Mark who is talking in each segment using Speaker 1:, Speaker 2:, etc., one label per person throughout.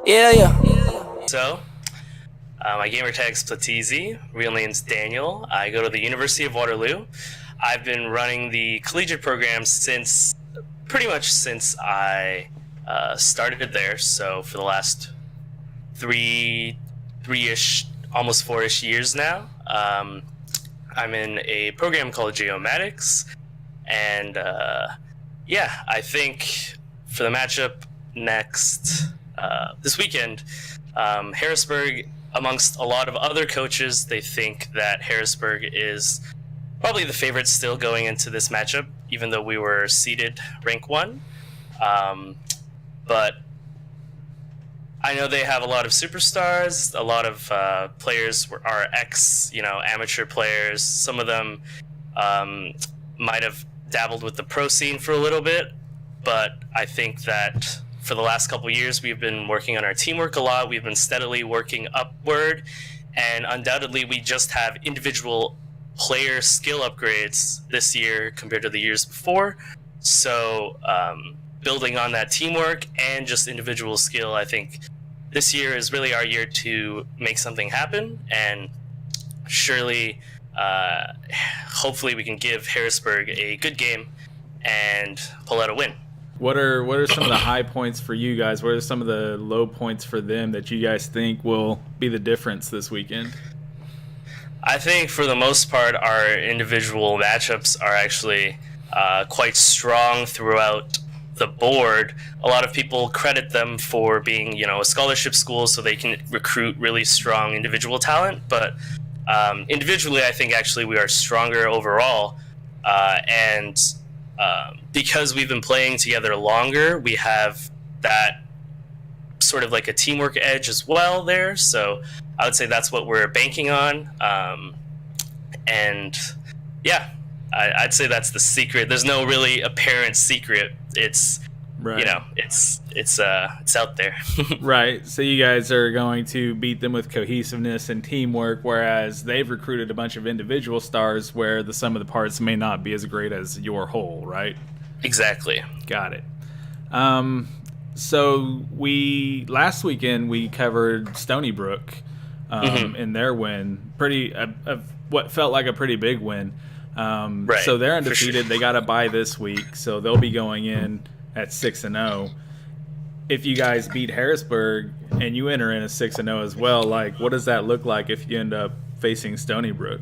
Speaker 1: Yeah, yeah.
Speaker 2: So, my gamer tag's Plateezy. Real name's Daniel. I go to the University of Waterloo. I've been running the collegiate program pretty much since I started there. So for the last three-ish, almost four-ish years now. I'm in a program called Geomatics, and I think for the matchup this weekend, Harrisburg, amongst a lot of other coaches, they think that Harrisburg is probably the favorite still going into this matchup, even though we were seeded rank 1. But I know they have a lot of superstars. A lot of players are amateur players. Some of them might have dabbled with the pro scene for a little bit, but I think that for the last couple of years, we've been working on our teamwork a lot. We've been steadily working upward, and undoubtedly, we just have individual player skill upgrades this year compared to the years before. So, building on that teamwork and just individual skill, I think this year is really our year to make something happen, and surely, hopefully, we can give Harrisburg a good game and pull out a win.
Speaker 3: What are some of the high points for you guys? What are some of the low points for them that you guys think will be the difference this weekend?
Speaker 2: I think for the most part, our individual matchups are actually quite strong throughout the board. A lot of people credit them for being, a scholarship school, so they can recruit really strong individual talent. But individually, I think actually we are stronger overall, and because we've been playing together longer, we have that sort of like a teamwork edge as well there. So I would say that's what we're banking on. I'd say that's the secret. There's no really apparent secret. It's
Speaker 3: right.
Speaker 2: It's out there.
Speaker 3: Right. So you guys are going to beat them with cohesiveness and teamwork, whereas they've recruited a bunch of individual stars where the sum of the parts may not be as great as your whole, right?
Speaker 2: Exactly.
Speaker 3: Got it. So last weekend we covered Stony Brook in their win. What felt like a pretty big win.
Speaker 2: Right.
Speaker 3: So they're undefeated. Sure. They got a bye this week, so they'll be going in at 6-0. If you guys beat Harrisburg and you enter in a 6-0 as well, what does that look like if you end up facing Stony Brook?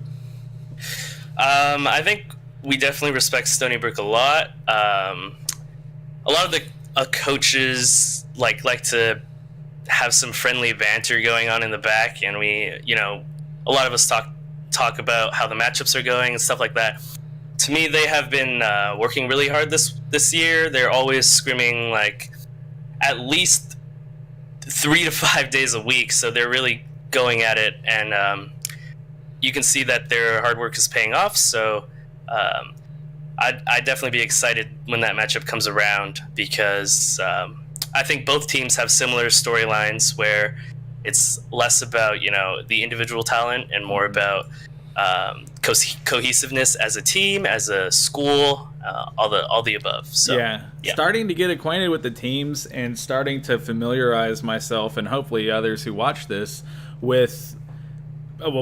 Speaker 2: I think we definitely respect Stony Brook a lot. A lot of the coaches like to have some friendly banter going on in the back, and we, a lot of us talk about how the matchups are going and stuff like that. To me, they have been working really hard this year. They're always scrimming at least 3 to 5 days a week, so they're really going at it, and you can see that their hard work is paying off. So I'd definitely be excited when that matchup comes around, because I think both teams have similar storylines where it's less about the individual talent and more about cohesiveness as a team, as a school, all the above. So
Speaker 3: yeah, starting to get acquainted with the teams and starting to familiarize myself and hopefully others who watch this with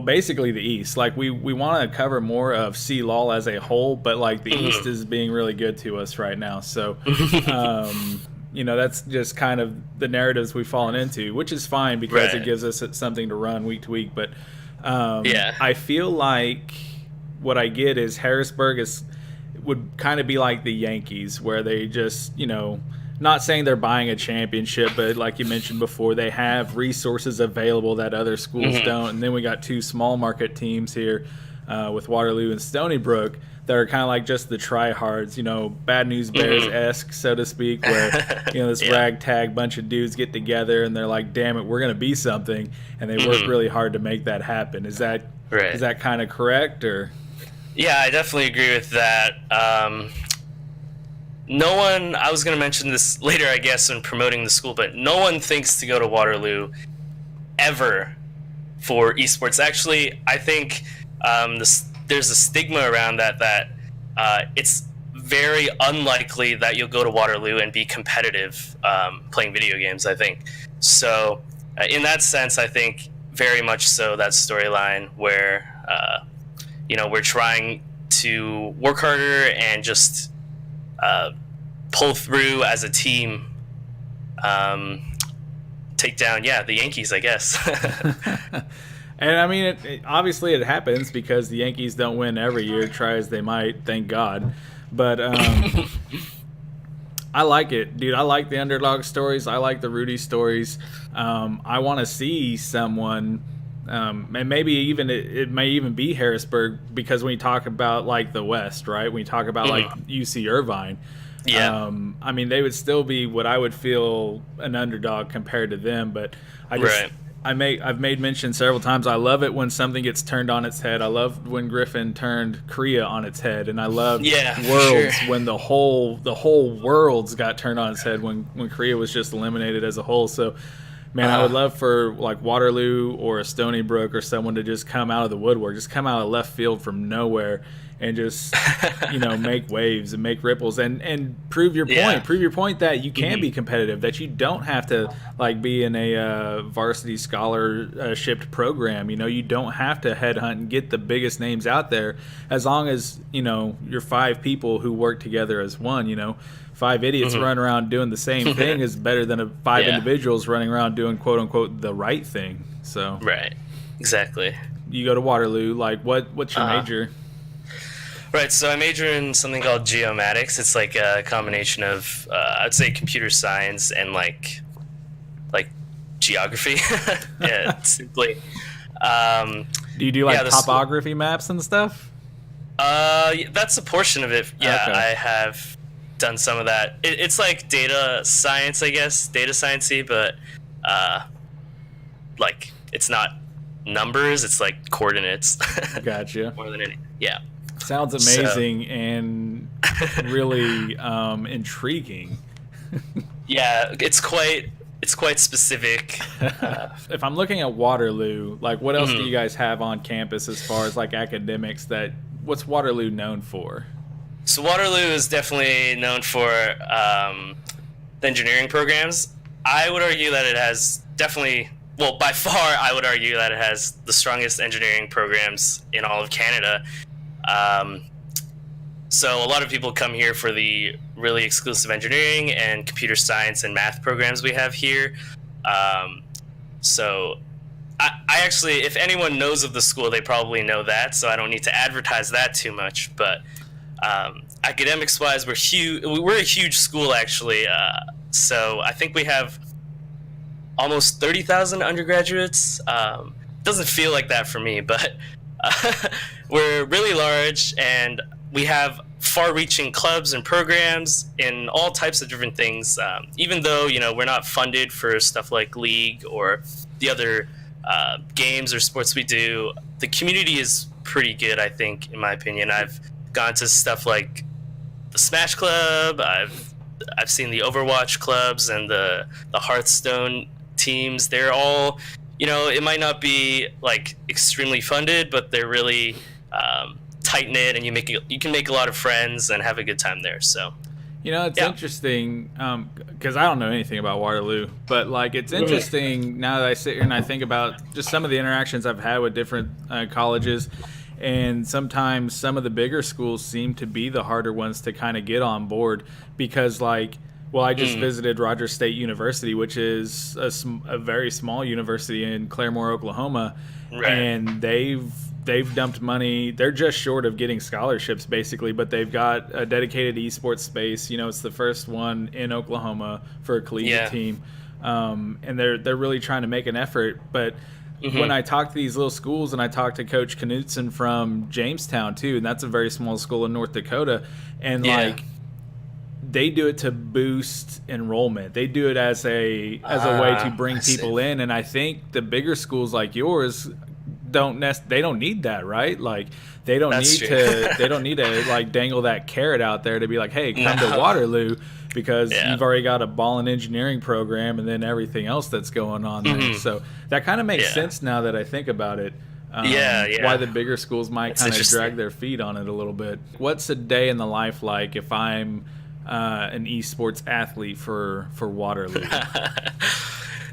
Speaker 3: basically the East. We want to cover more of CLOL as a whole, but the East is being really good to us right now. So that's just kind of the narratives we've fallen into, which is fine because It gives us something to run week to week. But I feel like what I get is Harrisburg would kind of be like the Yankees, where they just, not saying they're buying a championship, but like you mentioned before, they have resources available that other schools don't. And then we got two small market teams here with Waterloo and Stony Brook that are kind of like just the tryhards, Bad News Bears-esque, so to speak, where, this ragtag bunch of dudes get together and they're like, damn it, we're going to be something. And they work really hard to make that happen. Is that kind of correct? Or?
Speaker 2: Yeah, I definitely agree with that. No one, I was going to mention this later, I guess, when promoting the school, but no one thinks to go to Waterloo ever for esports. Actually, I think there's a stigma around that it's very unlikely that you'll go to Waterloo and be competitive playing video games, I think. So in that sense, I think very much so that storyline where, we're trying to work harder and just pull through as a team, take down, the Yankees, I guess.
Speaker 3: And I mean, obviously it happens because the Yankees don't win every year, try as they might, thank God. But I like it, dude. I like the underdog stories. I like the Rudy stories. I want to see someone, and maybe even it may even be Harrisburg, because when you talk about like the West, right? When you talk about like UC Irvine, I mean, they would still be what I would feel an underdog compared to them. But I've made mention several times. I love it when something gets turned on its head. I love when Griffin turned Korea on its head, and I love Worlds when the whole Worlds got turned on its head when Korea was just eliminated as a whole. So, man, I would love for like Waterloo or a Stony Brook or someone to just come out of the woodwork, just come out of left field from nowhere, and just make waves and make ripples and prove your point. Prove your point that you can be competitive, that you don't have to like be in a varsity scholarship program. You don't have to headhunt and get the biggest names out there, as long as you're 5 people who work together as one. 5 idiots running around doing the same thing is better than 5 individuals running around doing quote unquote the right thing. So
Speaker 2: right, exactly.
Speaker 3: You go to Waterloo. Like, what's your major?
Speaker 2: Right, so I major in something called geomatics. It's like a combination of, I'd say, computer science and like geography. Simply.
Speaker 3: Do you do like topography maps and stuff?
Speaker 2: That's a portion of it. Yeah,
Speaker 3: okay.
Speaker 2: I have done some of that. It's like data science, I guess, data sciencey, but like it's not numbers. It's like coordinates.
Speaker 3: Gotcha.
Speaker 2: More than anything. Yeah.
Speaker 3: Sounds amazing and really intriguing.
Speaker 2: Yeah, it's quite specific.
Speaker 3: If I'm looking at Waterloo, like what else do you guys have on campus as far as like academics? What's Waterloo known for?
Speaker 2: So Waterloo is definitely known for the engineering programs. I would argue that it has definitely, well, by far, I would argue that it has the strongest engineering programs in all of Canada. So a lot of people come here for the really exclusive engineering and computer science and math programs we have here. So I actually, if anyone knows of the school, they probably know that, so I don't need to advertise that too much. But academics-wise, we're a huge school, actually. So I think we have almost 30,000 undergraduates. Doesn't feel like that for me, but we're really large, and we have far-reaching clubs and programs in all types of different things. Even though we're not funded for stuff like league or the other games or sports we do, the community is pretty good, I think, in my opinion. I've gone to stuff like the Smash Club. I've seen the Overwatch clubs and the Hearthstone teams. They're all, it might not be like extremely funded, but they're really tight knit, and you can make a lot of friends and have a good time there. So,
Speaker 3: it's interesting because I don't know anything about Waterloo, but like it's interesting now that I sit here and I think about just some of the interactions I've had with different colleges. And sometimes some of the bigger schools seem to be the harder ones to kind of get on board because, I just visited Rogers State University, which is a very small university in Claremore, Oklahoma, and they've dumped money. They're just short of getting scholarships, basically, but they've got a dedicated esports space. It's the first one in Oklahoma for a collegiate team, and they're really trying to make an effort, but. When I talk to these little schools, and I talk to Coach Knutson from Jamestown too, and that's a very small school in North Dakota, and they do it to boost enrollment. They do it as a way to bring people in, and I think the bigger schools like yours don't need that, right? Like they don't need to like dangle that carrot out there to be like, hey, come to Waterloo. Because you've already got a ball and engineering program and then everything else that's going on there. So that kind of makes sense now that I think about it. Why the bigger schools might kind of drag their feet on it a little bit. What's a day in the life like if I'm an esports athlete for Waterloo?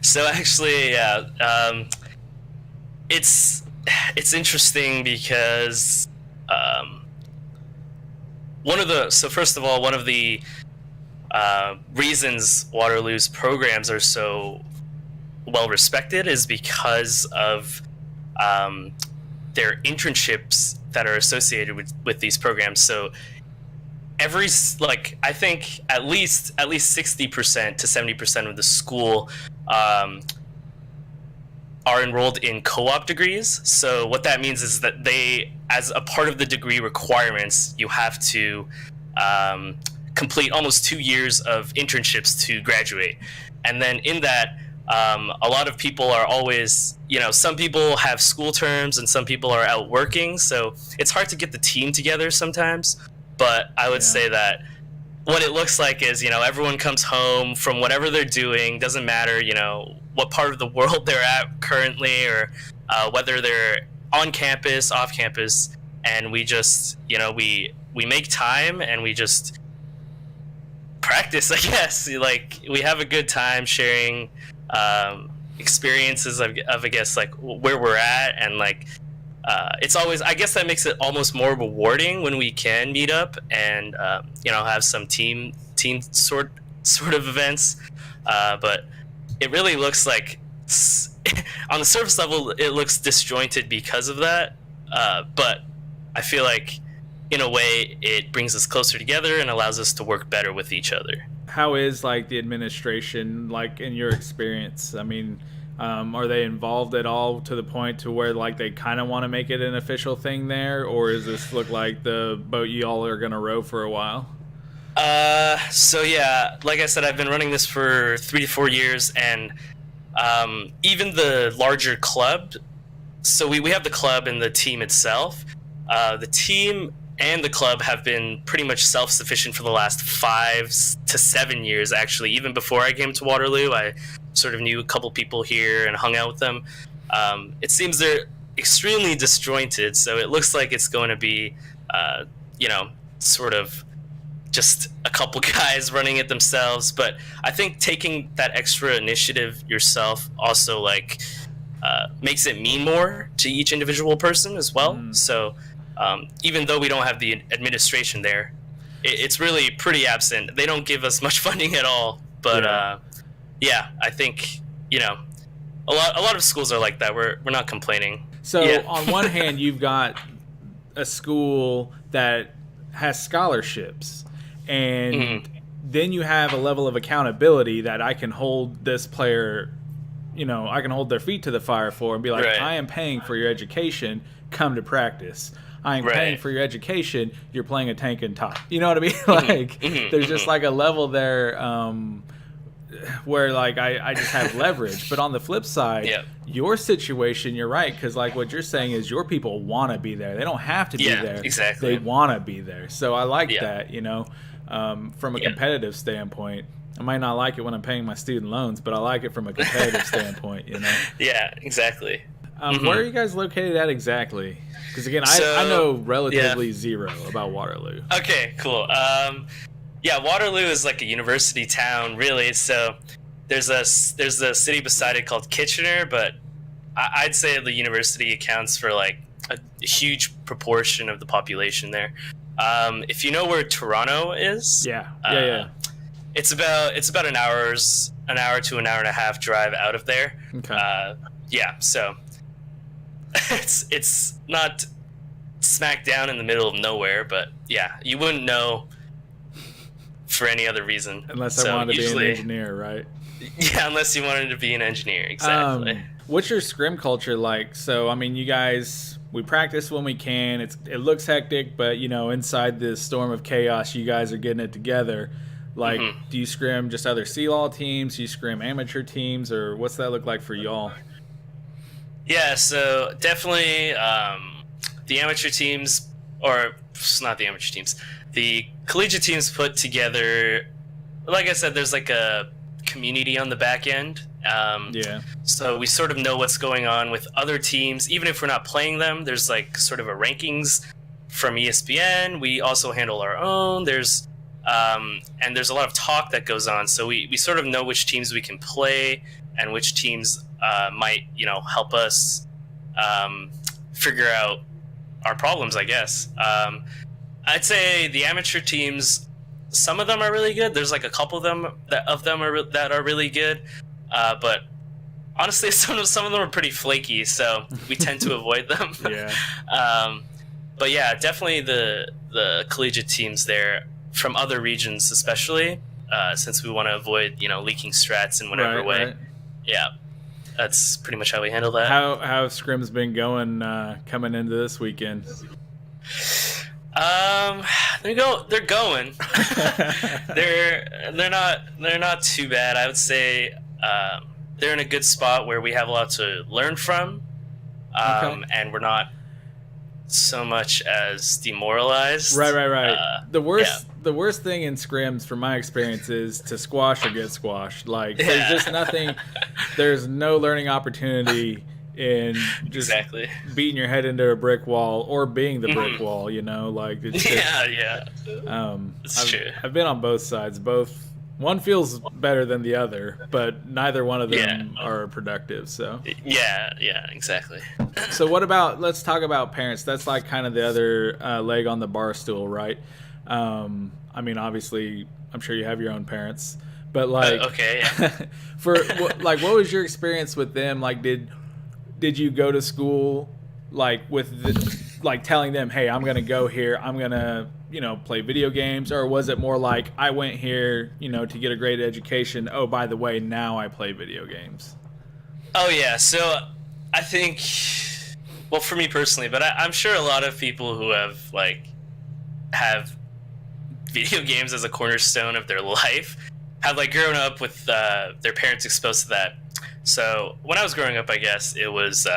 Speaker 2: So actually, it's interesting because one of the reasons Waterloo's programs are so well respected is because of their internships that are associated with these programs. So I think at least 60% to 70% of the school are enrolled in co-op degrees. So what that means is that they, as a part of the degree requirements, you have to complete almost 2 years of internships to graduate. And then in that, a lot of people are always, some people have school terms and some people are out working. So it's hard to get the team together sometimes. But I would say that what it looks like is, everyone comes home from whatever they're doing, doesn't matter, what part of the world they're at currently, or whether they're on campus, off campus, and we just, we make time and we just practice, I guess. Like, we have a good time sharing experiences of I guess, like, where we're at, and like, it's always, I guess that makes it almost more rewarding when we can meet up and have some team sort of events, but it really looks like on the surface level it looks disjointed because of that, but I feel like in a way it brings us closer together and allows us to work better with each other.
Speaker 3: How is like the administration, like, in your experience? I mean, are they involved at all to the point to where like they kind of want to make it an official thing there, or does this look like the boat you all are going to row for a while?
Speaker 2: So yeah, like I said, I've been running this for 3 to 4 years, and even the larger club, so we have the club and the team itself. The team and the club have been pretty much self-sufficient for the last 5 to 7 years, actually. Even before I came to Waterloo, I sort of knew a couple people here and hung out with them. It seems they're extremely disjointed, so it looks like it's going to be, sort of just a couple guys running it themselves. But I think taking that extra initiative yourself also, like, makes it mean more to each individual person as well. So even though we don't have the administration there, it's really pretty absent. They don't give us much funding at all. But I think a lot of schools are like that. We're not complaining.
Speaker 3: So on one hand, you've got a school that has scholarships, and then you have a level of accountability that I can hold this player, I can hold their feet to the fire for and be like, I am paying for your education, come to practice. I am paying for your education, you're playing a tank and top. You know what I mean? Like, there's just like a level there where like I just have leverage. But on the flip side, your situation, you're right, because like what you're saying is your people want to be there. They don't have to be there.
Speaker 2: Exactly.
Speaker 3: They want to be there. So I like that, from a competitive standpoint. I might not like it when I'm paying my student loans, but I like it from a competitive standpoint,
Speaker 2: Yeah, exactly.
Speaker 3: Where are you guys located at exactly? Because again, I know relatively zero about Waterloo.
Speaker 2: Okay, cool. Waterloo is like a university town, really. So there's a city beside it called Kitchener, but I'd say the university accounts for like a huge proportion of the population there. If you know where Toronto is, it's about an hour to an hour and a half drive out of there.
Speaker 3: Okay.
Speaker 2: So it's not smack down in the middle of nowhere, but you wouldn't know for any other reason.
Speaker 3: Unless I wanted to be an engineer, right?
Speaker 2: Yeah, unless you wanted to be an engineer, exactly.
Speaker 3: What's your scrim culture like? So, I mean, you guys, we practice when we can. It looks hectic, but, inside this storm of chaos, you guys are getting it together. Like, do you scrim just other CLOL teams? Do you scrim amateur teams? Or what's that look like for y'all?
Speaker 2: Yeah, so definitely the amateur teams, or not the amateur teams, the collegiate teams put together, like I said, there's like a community on the back end.
Speaker 3: Yeah.
Speaker 2: So we sort of know what's going on with other teams, even if we're not playing them. There's like sort of a rankings from ESPN. We also handle our own. And there's a lot of talk that goes on. So we sort of know which teams we can play and which teams might, help us figure out our problems, I guess. I'd say the amateur teams, some of them are really good. There's like a couple of them that are really good. But honestly, some of them are pretty flaky, so we tend to avoid them.
Speaker 3: Yeah.
Speaker 2: But yeah, definitely the collegiate teams there from other regions, especially since we want to avoid leaking strats in whatever way. Right. Yeah, that's pretty much how we handle that.
Speaker 3: How have scrims been going coming into this weekend?
Speaker 2: They're going. they're not too bad. I would say they're in a good spot where we have a lot to learn from, and we're not so much as demoralized.
Speaker 3: Right. The worst thing in scrims, from my experience, is to squash or get squashed. Like, there's just nothing. There's no learning opportunity in just beating your head into a brick wall or being the brick wall. Like it's just,
Speaker 2: it's true.
Speaker 3: I've been on both sides. One feels better than the other, but neither one of them are productive. So
Speaker 2: yeah, exactly.
Speaker 3: So let's talk about parents. That's like kind of the other leg on the bar stool, right? I mean, obviously, I'm sure you have your own parents, but like, what was your experience with them? Like, did you go to school like with telling them, hey, I'm gonna go here, I'm gonna play video games, or was it more like, I went here to get a great education, oh, by the way, now I play video games?
Speaker 2: Oh yeah, so I think, well, for me personally, but I'm sure a lot of people who have video games as a cornerstone of their life have grown up with their parents exposed to that. So when I was growing up, I guess it wasn't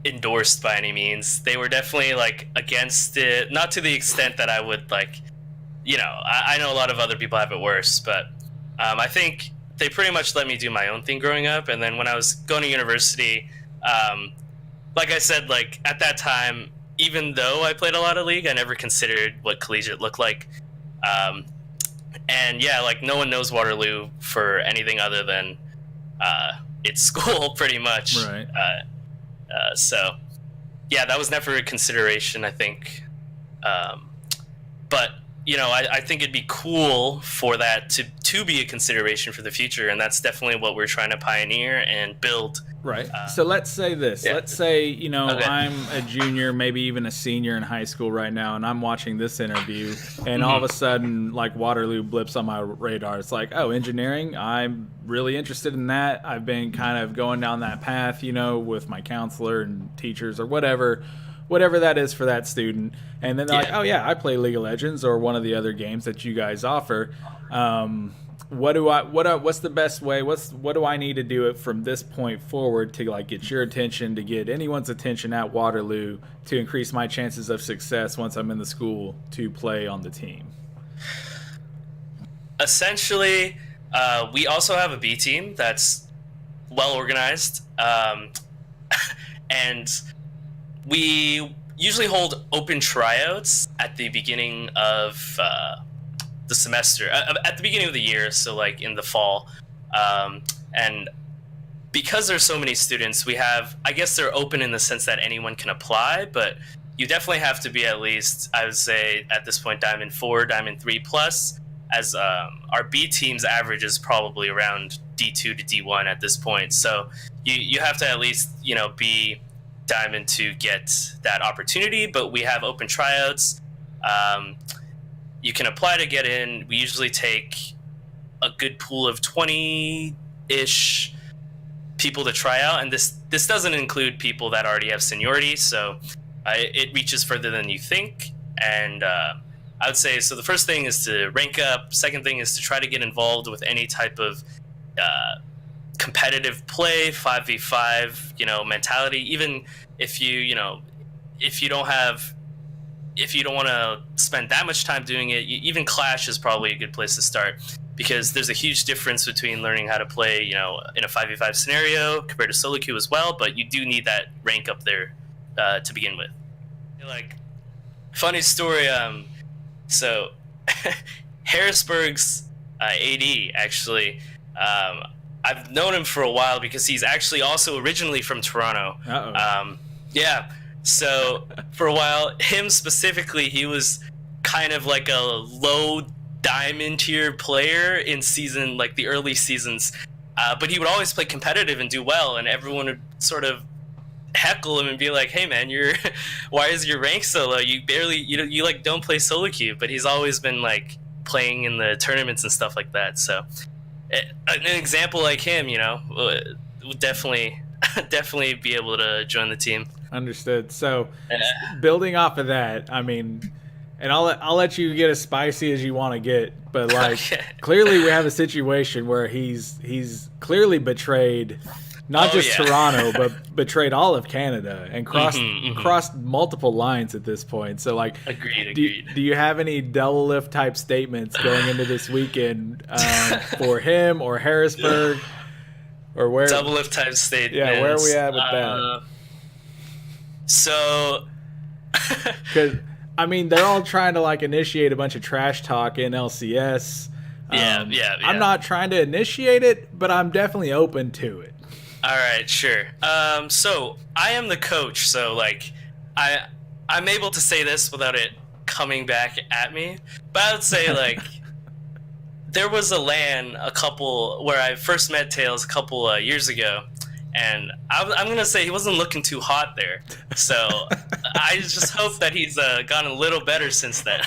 Speaker 2: endorsed by any means. They were definitely against it, not to the extent that I would I know a lot of other people have it worse, but I think they pretty much let me do my own thing growing up. And then when I was going to university, like I said, at that time, even though I played a lot of League, I never considered what collegiate looked like. And yeah, no one knows Waterloo for anything other than its school, pretty much.
Speaker 3: Right.
Speaker 2: So yeah, that was never a consideration, I think. But I think it'd be cool for that to be a consideration for the future, and that's definitely what we're trying to pioneer and build.
Speaker 3: Right. So let's say this. Yeah. Let's say, I'm a junior, maybe even a senior in high school right now, and I'm watching this interview, and all of a sudden, Waterloo blips on my radar. It's like, oh, engineering, I'm really interested in that. I've been kind of going down that path, with my counselor and teachers or whatever that is for that student. And then they're like, oh yeah, I play League of Legends or one of the other games that you guys offer. What's the best way? What do I need to do it from this point forward to get your attention, to get anyone's attention at Waterloo, to increase my chances of success once I'm in the school to play on the team?
Speaker 2: Essentially, we also have a B team that's well organized, and we usually hold open tryouts at the beginning of the semester, at the beginning of the year, so in the fall. And because there's so many students, we have, I guess they're open in the sense that anyone can apply, but you definitely have to be at least, I would say, at this point, Diamond 4, Diamond 3 plus, as our B team's average is probably around D2 to D1 at this point. So you have to at least, be Diamond to get that opportunity, but we have open tryouts. You can apply to get in. We usually take a good pool of 20-ish people to try out, and this doesn't include people that already have seniority, so it reaches further than you think. And I would say, so the first thing is to rank up. Second thing is to try to get involved with any type of competitive play, 5v5, mentality. Even if you don't have if you don't want to spend that much time doing it, even Clash is probably a good place to start, because there's a huge difference between learning how to play, in a 5v5 scenario compared to solo queue as well. But you do need that rank up there to begin with. Like, funny story. So Harrisburg's AD actually. I've known him for a while because he's actually also originally from Toronto. Yeah. So for a while, him specifically, he was kind of like a low diamond tier player in season, like the early seasons. But he would always play competitive and do well, and everyone would sort of heckle him and be like, "Hey man, why is your rank so low? You barely, you like don't play solo queue." But he's always been like playing in the tournaments and stuff like that. So an example like him, would definitely be able to join the team.
Speaker 3: Understood. So building off of that, I mean, and I'll let you get as spicy as you want to get, but like clearly we have a situation where he's clearly betrayed not just Toronto, but betrayed all of Canada and crossed multiple lines at this point. So like,
Speaker 2: agreed.
Speaker 3: Do you have any double lift type statements going into this weekend for him or Harrisburg, or where?
Speaker 2: Double lift type statements.
Speaker 3: Yeah, where are we at with that?
Speaker 2: So,
Speaker 3: because I mean, they're all trying to like initiate a bunch of trash talk in LCS.
Speaker 2: Yeah.
Speaker 3: I'm not trying to initiate it, but I'm definitely open to it.
Speaker 2: All right, sure. So I am the coach, so like, I'm able to say this without it coming back at me. But I would say like, there was a LAN where I first met Tails a couple years ago, and I'm gonna say he wasn't looking too hot there. So I just hope that he's gotten a little better since then.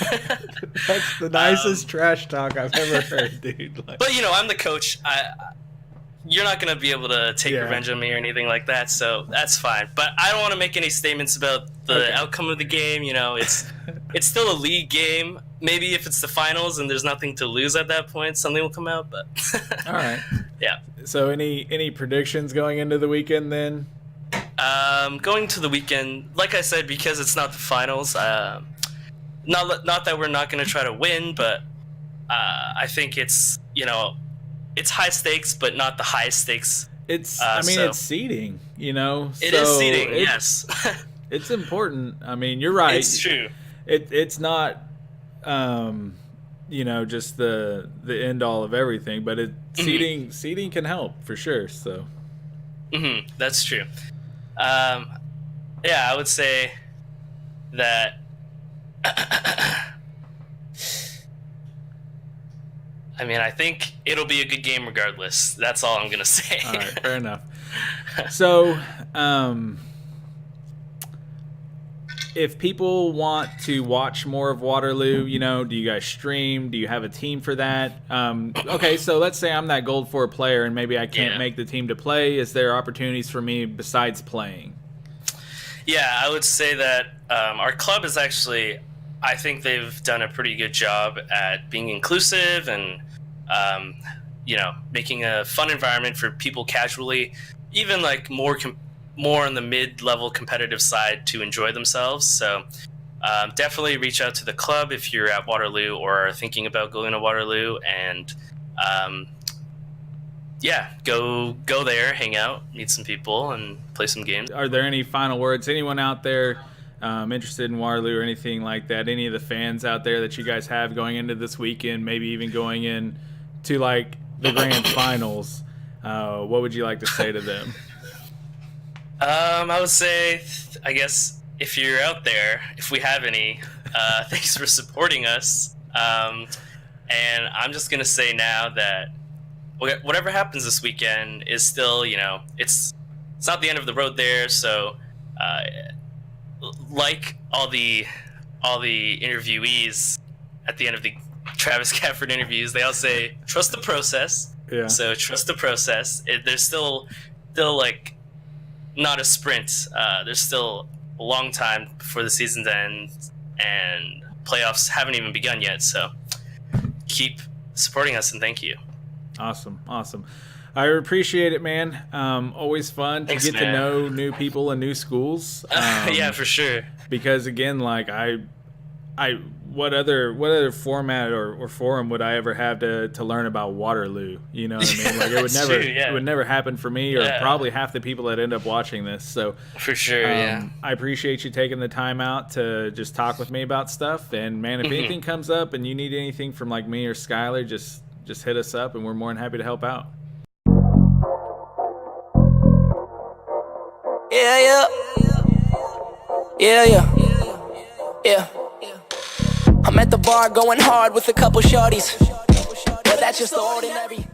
Speaker 3: That's the nicest trash talk I've ever heard, dude. Like,
Speaker 2: but I'm the coach. You're not going to be able to take revenge on me or anything like that, so that's fine. But I don't want to make any statements about the outcome of the game. It's still a league game. Maybe if it's the finals and there's nothing to lose at that point, something will come out. But
Speaker 3: all right,
Speaker 2: yeah.
Speaker 3: So any predictions going into the weekend then?
Speaker 2: Going to the weekend, like I said, because it's not the finals. Not that we're not going to try to win, but I think it's it's high stakes, but not the highest stakes.
Speaker 3: It's it's seeding,
Speaker 2: It is seeding, yes.
Speaker 3: It's important. I mean, you're right.
Speaker 2: It's true.
Speaker 3: It's not, just the end all of everything, but seeding can help for sure. So.
Speaker 2: That's true. I would say that. I mean, I think it'll be a good game regardless. That's all I'm going to say.
Speaker 3: All right, fair enough. So, if people want to watch more of Waterloo, do you guys stream? Do you have a team for that? Okay, so let's say I'm that Gold 4 player and maybe I can't make the team to play. Is there opportunities for me besides playing?
Speaker 2: Yeah, I would say that our club is actually... I think they've done a pretty good job at being inclusive and, making a fun environment for people casually, even like more on the mid-level competitive side to enjoy themselves. So definitely reach out to the club if you're at Waterloo or are thinking about going to Waterloo, and go there, hang out, meet some people, and play some games.
Speaker 3: Are there any final words? Anyone out there interested in Waterloo or anything like that? Any of the fans out there that you guys have going into this weekend, maybe even going in to like the grand finals, what would you like to say to them?
Speaker 2: I would say, I guess, if you're out there, if we have any, thanks for supporting us. And I'm just gonna say now that whatever happens this weekend is still, it's not the end of the road there. So like all the interviewees at the end of the Travis Gafford interviews, they all say trust the process.
Speaker 3: Yeah.
Speaker 2: So trust the process. There's still like not a sprint. There's still a long time before the season's end, and playoffs haven't even begun yet. So keep supporting us, and thank you.
Speaker 3: Awesome. I appreciate it, man. Always fun to get to know new people and new schools.
Speaker 2: Yeah, for sure.
Speaker 3: Because again, like what other format or forum would I ever have to learn about Waterloo? You know what I mean? Like it would never happen for me, or probably half the people that end up watching this. So
Speaker 2: for sure,
Speaker 3: I appreciate you taking the time out to just talk with me about stuff. And man, if anything comes up and you need anything from like me or Skylar, just hit us up, and we're more than happy to help out.
Speaker 1: Yeah. I'm at the bar going hard with a couple shorties, but that's just the ordinary.